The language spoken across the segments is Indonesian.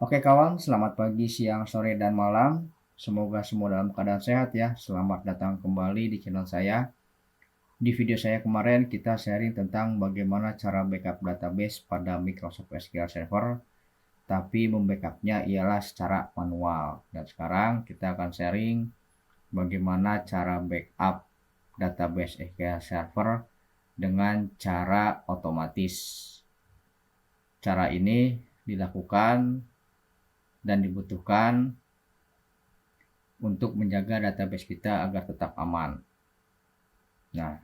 Oke kawan, selamat pagi, siang, sore, dan malam. Semoga semua dalam keadaan sehat ya. Selamat datang kembali di channel saya. Di video saya kemarin kita sharing tentang bagaimana cara backup database pada Microsoft SQL Server, tapi membackupnya ialah secara manual. Dan sekarang kita akan sharing bagaimana cara backup database SQL Server dengan cara otomatis. Cara ini dilakukan dan dibutuhkan untuk menjaga database kita agar tetap aman. Nah,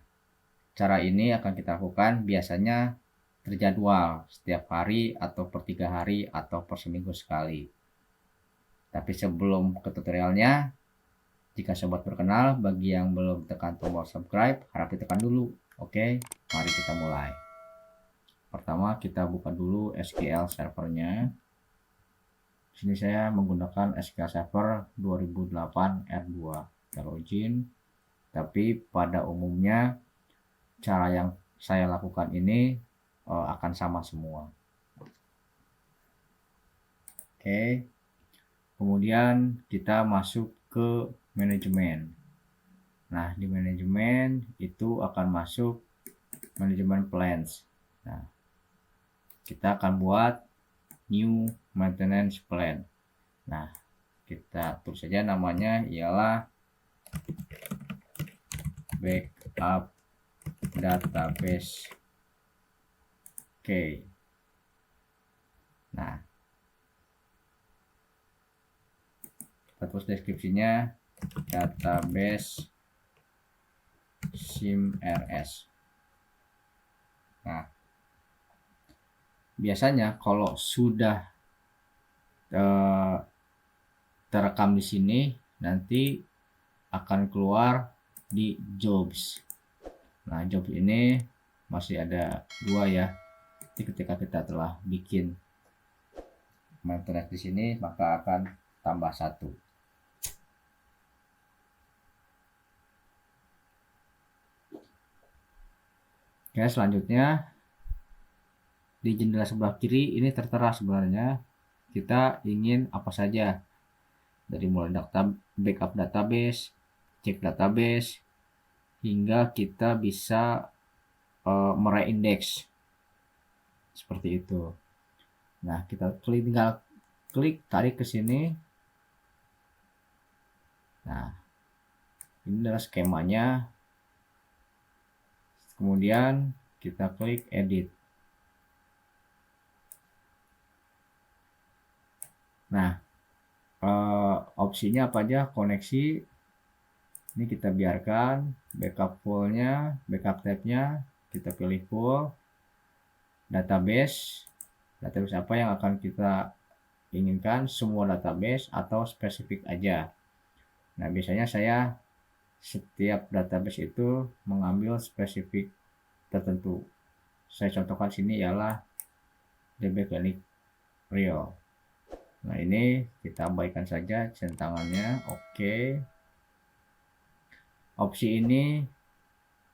cara ini akan kita lakukan biasanya terjadwal setiap hari atau per 3 hari atau per seminggu sekali. Tapi sebelum ke tutorialnya, jika sobat berkenal, bagi yang belum tekan tombol subscribe, harap ditekan dulu. Oke, mari kita mulai. Pertama, kita buka dulu SQL servernya. Di sini saya menggunakan SQL Server 2008 R2. Kita login. Tapi pada umumnya cara yang saya lakukan ini akan sama semua. Oke. Kemudian kita masuk ke manajemen. Nah, di manajemen itu akan masuk manajemen plans. Nah, kita akan buat new maintenance plan. Nah, kita tulis saja namanya ialah backup database. Oke. Nah, kita tulis deskripsinya database SIMRS. Nah, biasanya kalau sudah terekam di sini, nanti akan keluar di jobs. Nah, jobs ini masih ada 2 ya. Jadi ketika kita telah bikin maintenance di sini, maka akan tambah 1. Oke, selanjutnya di jendela sebelah kiri ini tertera sebenarnya kita ingin apa saja, dari mulai backup database, cek database, hingga kita bisa mereindeks seperti itu. Nah, kita tinggal klik tarik ke sini. Nah, ini adalah skemanya. Kemudian kita klik edit. Nah, opsinya apa aja? Koneksi ini kita biarkan, backup fullnya, backup tabnya kita pilih full. Database apa yang akan kita inginkan, semua database atau spesifik aja. Nah, biasanya saya setiap database itu mengambil spesifik tertentu. Saya contohkan sini ialah DB Clinic Real. Nah, ini kita abaikan saja centangannya. Oke. Opsi ini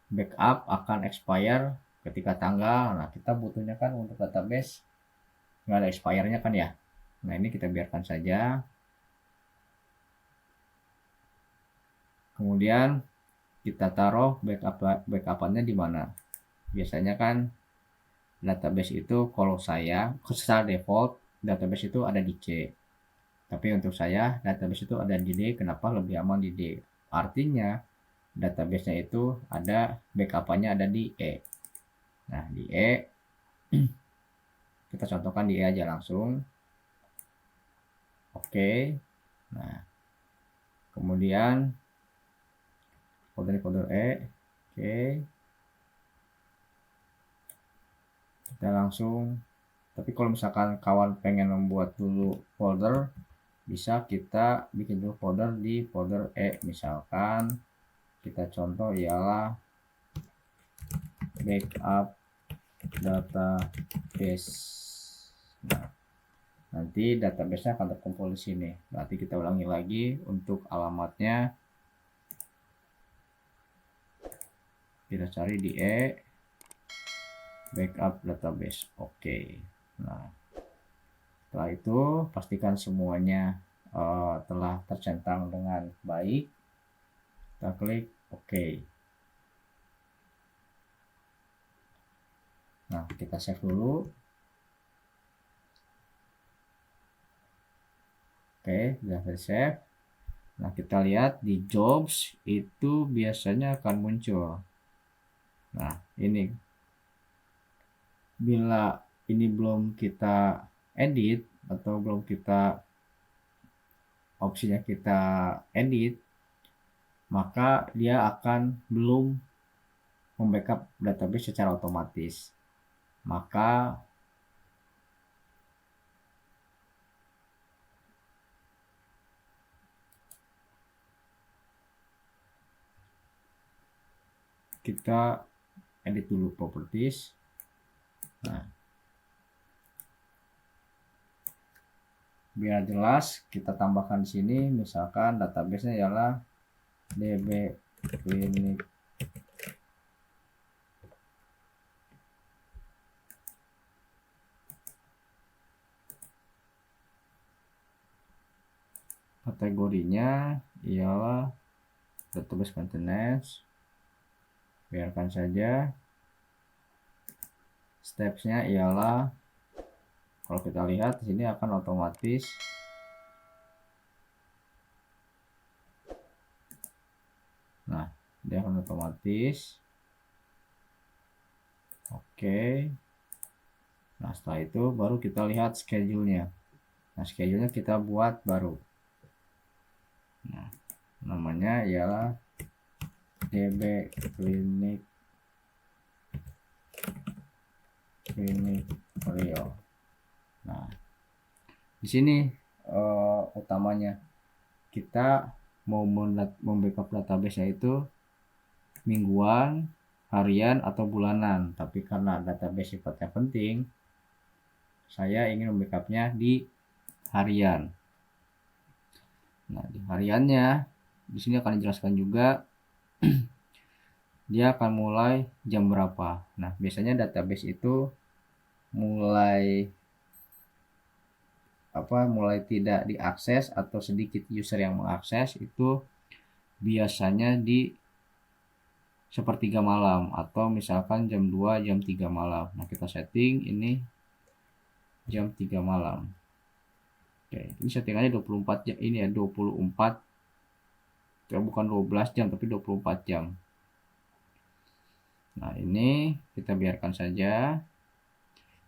backup akan expire ketika tanggal. Nah, kita butuhnya kan untuk database nggak ada expire-nya kan ya. Nah, ini kita biarkan saja. Kemudian kita taruh backup-nya di mana. Biasanya kan database itu kalau saya secara default database itu ada di C. Tapi untuk saya database itu ada di D. Kenapa lebih aman di D? Artinya database-nya itu ada backup-nya ada di E. Nah, di E kita contohkan di E aja langsung. Oke. Nah, kemudian folder E. Oke. Kita langsung, tapi kalau misalkan kawan pengen membuat dulu folder, bisa kita bikin dulu folder di folder E. Misalkan kita contoh ialah backup database. Nah, nanti database-nya akan terkumpul di sini. Berarti kita ulangi lagi untuk alamatnya. Kita cari di E, backup database. Oke. Nah, Setelah itu pastikan semuanya telah tercentang dengan baik. Kita klik OK. Nah, kita save dulu. Oke, sudah save. Nah, kita lihat di jobs itu biasanya akan muncul. Nah, ini bila ini belum kita edit atau belum kita opsinya kita edit, maka dia akan belum membackup database secara otomatis. Maka kita edit dulu properties. Nah, biar jelas kita tambahkan di sini, misalkan database-nya ialah db klinik kategorinya ialah database maintenance. Biarkan saja. Stepsnya ialah, kalau kita lihat di sini akan otomatis dia akan otomatis. Oke. Nah, setelah itu baru kita lihat schedule-nya. Nah, schedule-nya kita buat baru. Nah, namanya ialah db klinik real. Nah, di sini utamanya kita mau membackup database itu mingguan, harian, atau bulanan. Tapi karena database sifatnya penting, saya ingin membackupnya di harian. Nah, di hariannya di sini akan dijelaskan juga dia akan mulai jam berapa. Nah, biasanya database itu mulai tidak diakses atau sedikit user yang mengakses itu biasanya di sepertiga malam atau misalkan jam 2, jam 3 malam. Nah, kita setting ini jam 3 malam. Oke, ini settingannya 24 jam. Ini ya 24, ya bukan 12 jam tapi 24 jam. Nah, ini kita biarkan saja.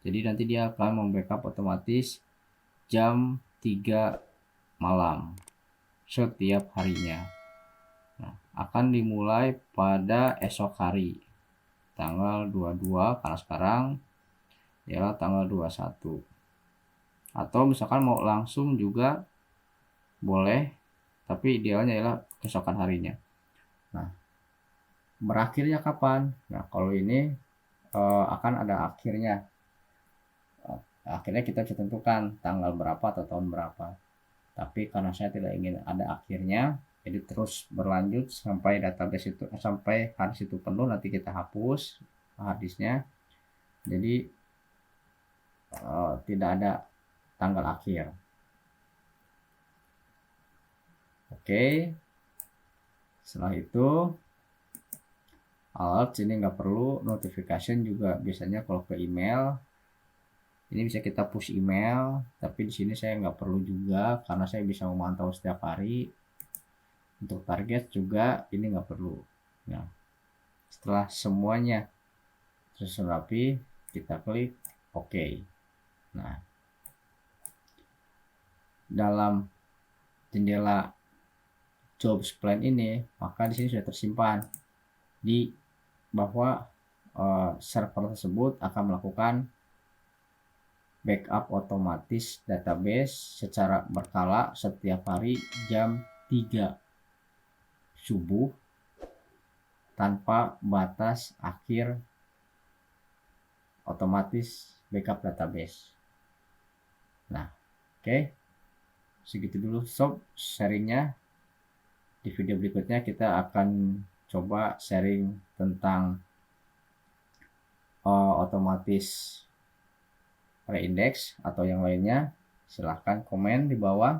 Jadi nanti dia akan membackup otomatis jam 3 malam setiap harinya. Nah, akan dimulai pada esok hari tanggal 22, karena sekarang ya tanggal 21. Atau misalkan mau langsung juga boleh, tapi idealnya ialah keesokan harinya. Nah, berakhirnya kapan? Nah, kalau ini akan ada akhirnya. Akhirnya kita bisa tentukan tanggal berapa atau tahun berapa. Tapi karena saya tidak ingin ada akhirnya, jadi terus berlanjut sampai database itu sampai harddisk itu penuh, nanti kita hapus harddisknya. Jadi tidak ada tanggal akhir. Oke. Setelah itu alert ini nggak perlu, notification juga biasanya kalau ke email ini bisa kita push email, tapi di sini saya nggak perlu juga karena saya bisa memantau setiap hari. Untuk target juga ini nggak perlu. Nah, setelah semuanya tersusun rapi, kita klik OK. Nah, dalam jendela jobs plan ini, maka di sini sudah tersimpan di bahwa server tersebut akan melakukan backup otomatis database secara berkala setiap hari jam 3 subuh tanpa batas akhir otomatis backup database. Nah, oke. Segitu dulu sob sharingnya. Di video berikutnya kita akan coba sharing tentang otomatis reindex atau yang lainnya. Silahkan komen di bawah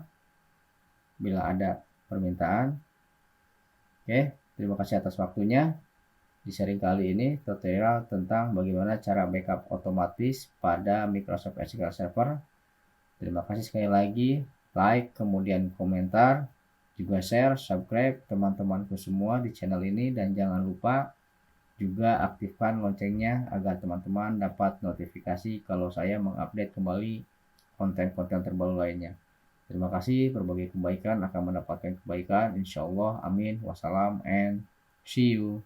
bila ada permintaan. Oke, terima kasih atas waktunya. Di sharing kali ini tutorial tentang bagaimana cara backup otomatis pada Microsoft SQL Server. Terima kasih sekali lagi. Like, kemudian komentar, juga share, subscribe teman-temanku semua di channel ini, dan jangan lupa juga aktifkan loncengnya agar teman-teman dapat notifikasi kalau saya mengupdate kembali konten-konten terbaru lainnya. Terima kasih, berbagai kebaikan akan mendapatkan kebaikan, insya Allah, amin, wassalam, and see you.